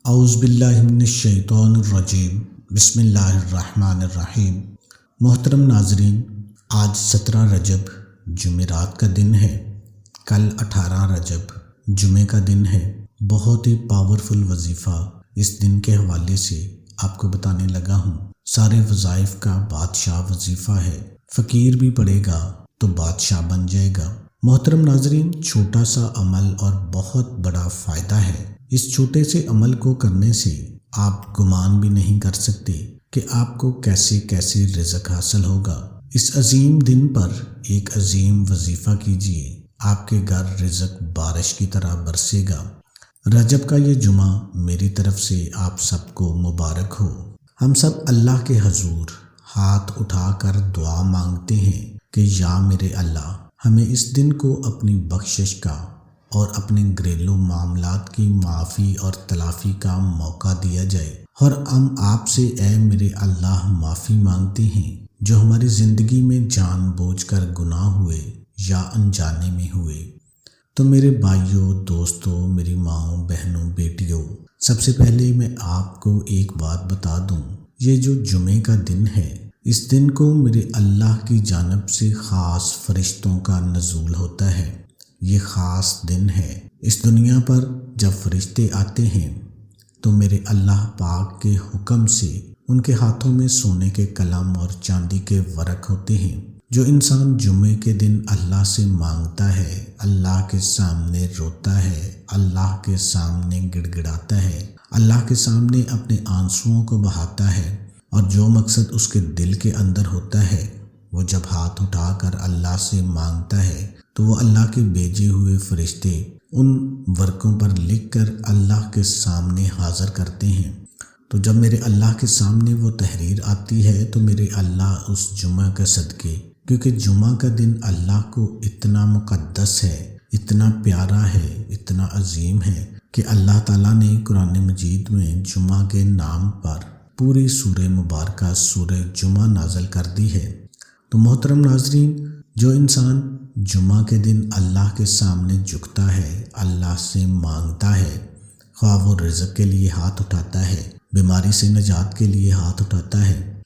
اعوذ باللہ من الشیطان الرجیم بسم اللہ الرحمن الرحیم۔ محترم ناظرین، آج 17 رجب جمعرات کا دن ہے۔ کل 18 رجب جمعے کا دن ہے۔ بہت ہی پاورفل وظیفہ اس دن کے حوالے سے آپ کو بتانے لگا ہوں۔ سارے وظائف کا بادشاہ وظیفہ ہے۔ فقیر بھی پڑھے گا تو بادشاہ بن جائے گا۔ محترم ناظرین، چھوٹا سا عمل اور بہت بڑا فائدہ ہے۔ اس چھوٹے سے عمل کو کرنے سے آپ گمان بھی نہیں کر سکتے کہ آپ کو کیسے کیسے رزق حاصل ہوگا۔ اس عظیم دن پر ایک عظیم وظیفہ کیجیے، آپ کے گھر رزق بارش کی طرح برسے گا۔ رجب کا یہ جمعہ میری طرف سے آپ سب کو مبارک ہو۔ ہم سب اللہ کے حضور ہاتھ اٹھا کر دعا مانگتے ہیں کہ یا میرے اللہ، ہمیں اس دن کو اپنی بخشش کا اور اپنے گھریلو معاملات کی معافی اور تلافی کا موقع دیا جائے، اور ہم آپ سے اے میرے اللہ معافی مانگتے ہیں جو ہماری زندگی میں جان بوجھ کر گناہ ہوئے یا انجانے میں ہوئے۔ تو میرے بھائیوں، دوستوں، میری ماؤں، بہنوں، بیٹیوں، سب سے پہلے میں آپ کو ایک بات بتا دوں، یہ جو جمعے کا دن ہے، اس دن کو میرے اللہ کی جانب سے خاص فرشتوں کا نزول ہوتا ہے۔ یہ خاص دن ہے۔ اس دنیا پر جب فرشتے آتے ہیں تو میرے اللہ پاک کے حکم سے ان کے ہاتھوں میں سونے کے قلم اور چاندی کے ورق ہوتے ہیں۔ جو انسان جمعے کے دن اللہ سے مانگتا ہے، اللہ کے سامنے روتا ہے، اللہ کے سامنے گڑ گڑاتا ہے، اللہ کے سامنے اپنے آنسوؤں کو بہاتا ہے، اور جو مقصد اس کے دل کے اندر ہوتا ہے، وہ جب ہاتھ اٹھا کر اللہ سے مانگتا ہے تو وہ اللہ کے بھیجے ہوئے فرشتے ان ورقوں پر لکھ کر اللہ کے سامنے حاضر کرتے ہیں۔ تو جب میرے اللہ کے سامنے وہ تحریر آتی ہے تو میرے اللہ اس جمعہ کے صدقے، کیونکہ جمعہ کا دن اللہ کو اتنا مقدس ہے، اتنا پیارا ہے، اتنا عظیم ہے کہ اللہ تعالیٰ نے قرآن مجید میں جمعہ کے نام پر پوری سورہ مبارکہ سورہ جمعہ نازل کر دی ہے۔ تو محترم ناظرین، جو انسان جمعہ کے دن اللہ کے سامنے جھکتا ہے، اللہ سے مانگتا ہے، خواہ وہ رزق کے لیے ہاتھ اٹھاتا ہے، بیماری سے نجات کے لیے ہاتھ اٹھاتا ہے،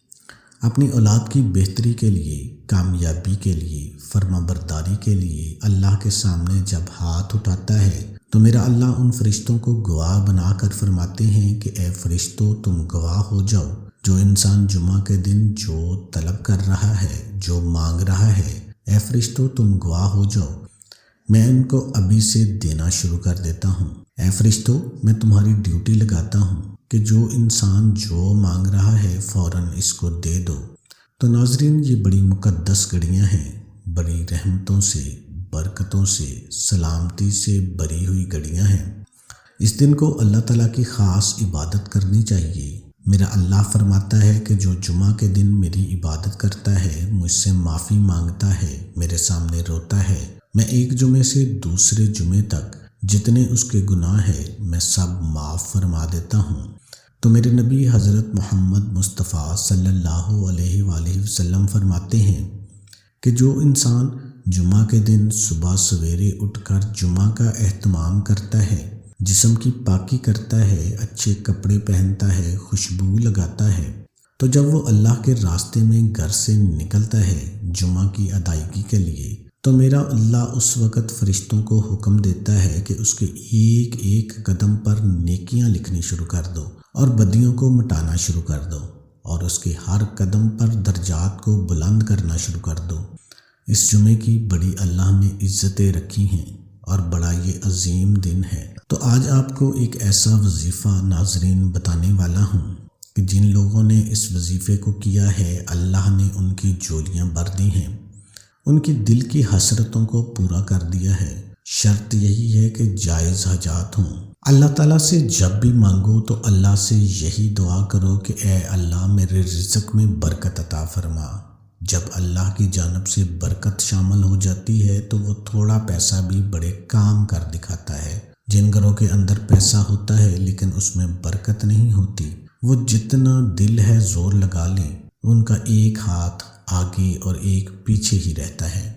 اپنی اولاد کی بہتری کے لیے، کامیابی کے لیے، فرما برداری کے لیے اللہ کے سامنے جب ہاتھ اٹھاتا ہے تو میرا اللہ ان فرشتوں کو گواہ بنا کر فرماتے ہیں کہ اے فرشتوں، تم گواہ ہو جاؤ۔ جو انسان جمعہ کے دن جو طلب کر رہا ہے، جو مانگ رہا ہے، اے فرشتوں تم گواہ ہو جاؤ، میں ان کو ابھی سے دینا شروع کر دیتا ہوں۔ اے فرشتوں، میں تمہاری ڈیوٹی لگاتا ہوں کہ جو انسان جو مانگ رہا ہے فوراً اس کو دے دو۔ تو ناظرین، یہ بڑی مقدس گھڑیاں ہیں، بڑی رحمتوں سے، برکتوں سے، سلامتی سے بھری ہوئی گھڑیاں ہیں۔ اس دن کو اللہ تعالیٰ کی خاص عبادت کرنی چاہیے۔ میرا اللہ فرماتا ہے کہ جو جمعہ کے دن میری عبادت کرتا ہے، مجھ سے معافی مانگتا ہے، میرے سامنے روتا ہے، میں ایک جمعے سے دوسرے جمعے تک جتنے اس کے گناہ ہیں میں سب معاف فرما دیتا ہوں۔ تو میرے نبی حضرت محمد مصطفیٰ صلی اللہ علیہ وآلہ وسلم فرماتے ہیں کہ جو انسان جمعہ کے دن صبح سویرے اٹھ کر جمعہ کا اہتمام کرتا ہے، جسم کی پاکی کرتا ہے، اچھے کپڑے پہنتا ہے، خوشبو لگاتا ہے، تو جب وہ اللہ کے راستے میں گھر سے نکلتا ہے جمعہ کی ادائیگی کے لیے، تو میرا اللہ اس وقت فرشتوں کو حکم دیتا ہے کہ اس کے ایک ایک قدم پر نیکیاں لکھنی شروع کر دو اور بدیوں کو مٹانا شروع کر دو، اور اس کے ہر قدم پر درجات کو بلند کرنا شروع کر دو۔ اس جمعے کی بڑی اللہ نے عزتیں رکھی ہیں اور بڑا یہ عظیم دن ہے۔ تو آج آپ کو ایک ایسا وظیفہ ناظرین بتانے والا ہوں کہ جن لوگوں نے اس وظیفے کو کیا ہے، اللہ نے ان کی جھولیاں بھر دی ہیں، ان کی دل کی حسرتوں کو پورا کر دیا ہے۔ شرط یہی ہے کہ جائز حاجات ہوں۔ اللہ تعالیٰ سے جب بھی مانگو تو اللہ سے یہی دعا کرو کہ اے اللہ میرے رزق میں برکت عطا فرما۔ جب اللہ کی جانب سے برکت شامل ہو جاتی ہے تو وہ تھوڑا پیسہ بھی بڑے کام کر دکھاتا ہے۔ جن گھروں کے اندر پیسہ ہوتا ہے لیکن اس میں برکت نہیں ہوتی، وہ جتنا دل ہے زور لگا لیں، ان کا ایک ہاتھ آگے اور ایک پیچھے ہی رہتا ہے۔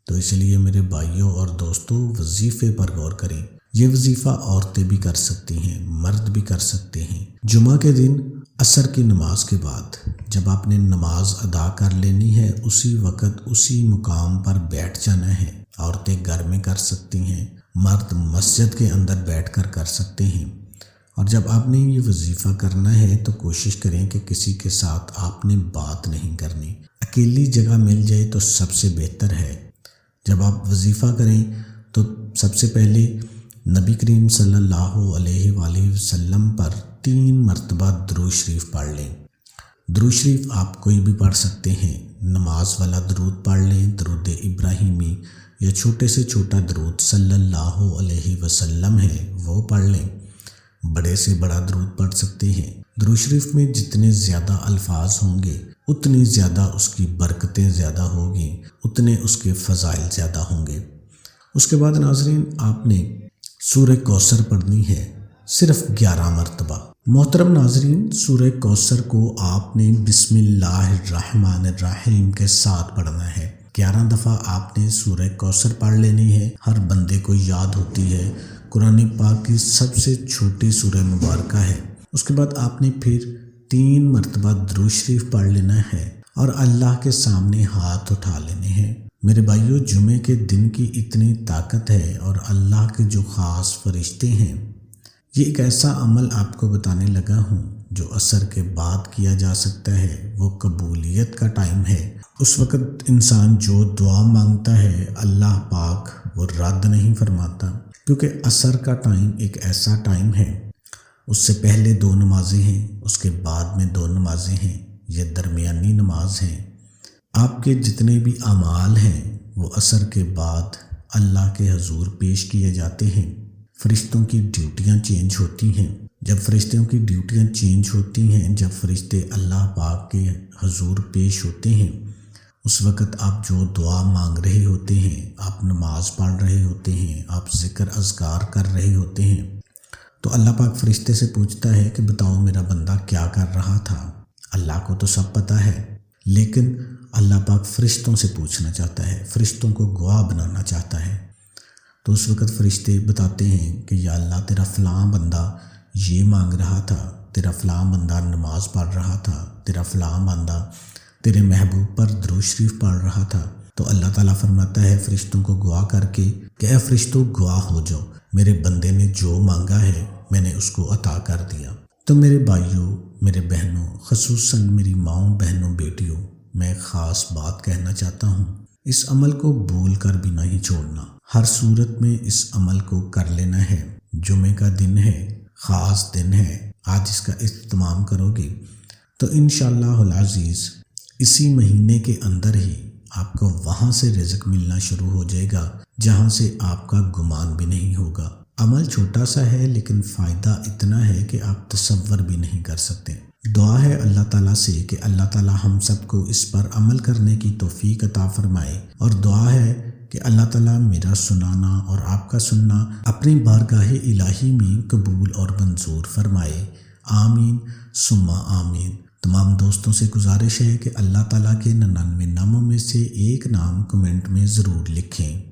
تو اس لیے میرے بھائیوں اور دوستوں، وظیفے پر غور کریں۔ یہ وظیفہ عورتیں بھی کر سکتی ہیں، مرد بھی کر سکتے ہیں۔ جمعہ کے دن عصر کی نماز کے بعد جب آپ نے نماز ادا کر لینی ہے، اسی وقت اسی مقام پر بیٹھ جانا ہے۔ عورتیں گھر میں کر سکتی ہیں، مرد مسجد کے اندر بیٹھ کر سکتے ہیں۔ اور جب آپ نے یہ وظیفہ کرنا ہے تو کوشش کریں کہ کسی کے ساتھ آپ نے بات نہیں کرنی، اکیلی جگہ مل جائے تو سب سے بہتر ہے۔ جب آپ وظیفہ کریں تو سب سے پہلے نبی کریم صلی اللہ علیہ وآلہ وسلم پر 3 مرتبہ درود شریف پڑھ لیں۔ درود شریف آپ کوئی بھی پڑھ سکتے ہیں، نماز والا درود پڑھ لیں، درود ابراہیمی، یا چھوٹے سے چھوٹا درود صلی اللہ علیہ وسلم ہے وہ پڑھ لیں۔ بڑے سے بڑا درود پڑھ سکتے ہیں۔ درود شریف میں جتنے زیادہ الفاظ ہوں گے اتنی زیادہ اس کی برکتیں زیادہ ہوگی، اتنے اس کے فضائل زیادہ ہوں گے۔ اس کے بعد ناظرین آپ نے سورہ کوثر پڑھنی ہے، صرف 11 مرتبہ۔ محترم ناظرین، سورہ کوثر کو آپ نے بسم اللہ الرحمن الرحیم کے ساتھ پڑھنا ہے۔ 11 دفعہ آپ نے سورہ کوثر پڑھ لینی ہے۔ ہر بندے کو یاد ہوتی ہے، قرآن پاک کی سب سے چھوٹی سورہ مبارکہ ہے۔ اس کے بعد آپ نے پھر 3 مرتبہ درود شریف پڑھ لینا ہے اور اللہ کے سامنے ہاتھ اٹھا لینے ہیں۔ میرے بھائیو، جمعے کے دن کی اتنی طاقت ہے اور اللہ کے جو خاص فرشتے ہیں، یہ ایک ایسا عمل آپ کو بتانے لگا ہوں جو عصر کے بعد کیا جا سکتا ہے۔ وہ قبولیت کا ٹائم ہے۔ اس وقت انسان جو دعا مانگتا ہے اللہ پاک وہ رد نہیں فرماتا، کیونکہ عصر کا ٹائم ایک ایسا ٹائم ہے، اس سے پہلے 2 نمازیں ہیں، اس کے بعد میں 2 نمازیں ہیں، یہ درمیانی نماز ہیں۔ آپ کے جتنے بھی اعمال ہیں وہ عصر کے بعد اللہ کے حضور پیش کیے جاتے ہیں۔ فرشتوں کی ڈیوٹیاں چینج ہوتی ہیں۔ جب فرشتوں کی ڈیوٹیاں چینج ہوتی ہیں، جب فرشتے اللہ پاک کے حضور پیش ہوتے ہیں، اس وقت آپ جو دعا مانگ رہے ہوتے ہیں، آپ نماز پڑھ رہے ہوتے ہیں، آپ ذکر اذکار کر رہے ہوتے ہیں، تو اللہ پاک فرشتے سے پوچھتا ہے کہ بتاؤ میرا بندہ کیا کر رہا تھا۔ اللہ کو تو سب پتہ ہے، لیکن اللہ پاک فرشتوں سے پوچھنا چاہتا ہے، فرشتوں کو گواہ بنانا چاہتا ہے۔ تو اس وقت فرشتے بتاتے ہیں کہ یا اللہ تیرا فلاں بندہ یہ مانگ رہا تھا، تیرا فلاں بندہ نماز پڑھ رہا تھا، تیرا فلاں بندہ تیرے محبوب پر درود شریف پڑھ رہا تھا۔ تو اللہ تعالیٰ فرماتا ہے فرشتوں کو گواہ کر کے کہ اے فرشتوں گواہ ہو جاؤ، میرے بندے نے جو مانگا ہے میں نے اس کو عطا کر دیا۔ تو میرے بھائیوں، میرے بہنوں، خصوصاً میری ماؤں، بہنوں، بیٹیوں، میں خاص بات کہنا چاہتا ہوں، اس عمل کو بھول کر بھی نہیں چھوڑنا۔ ہر صورت میں اس عمل کو کر لینا ہے۔ جمعے کا دن ہے، خاص دن ہے، آج اس کا اہتمام کرو گے تو انشاءاللہ العزیز اسی مہینے کے اندر ہی آپ کو وہاں سے رزق ملنا شروع ہو جائے گا جہاں سے آپ کا گمان بھی نہیں ہوگا۔ عمل چھوٹا سا ہے لیکن فائدہ اتنا ہے کہ آپ تصور بھی نہیں کر سکتے۔ دعا ہے اللہ تعالیٰ سے کہ اللہ تعالیٰ ہم سب کو اس پر عمل کرنے کی توفیق عطا فرمائے، اور دعا ہے کہ اللہ تعالیٰ میرا سنانا اور آپ کا سننا اپنی بارگاہ الہی میں قبول اور منظور فرمائے۔ آمین ثم آمین۔ تمام دوستوں سے گزارش ہے کہ اللہ تعالیٰ کے 99 ناموں میں سے ایک نام کمنٹ میں ضرور لکھیں۔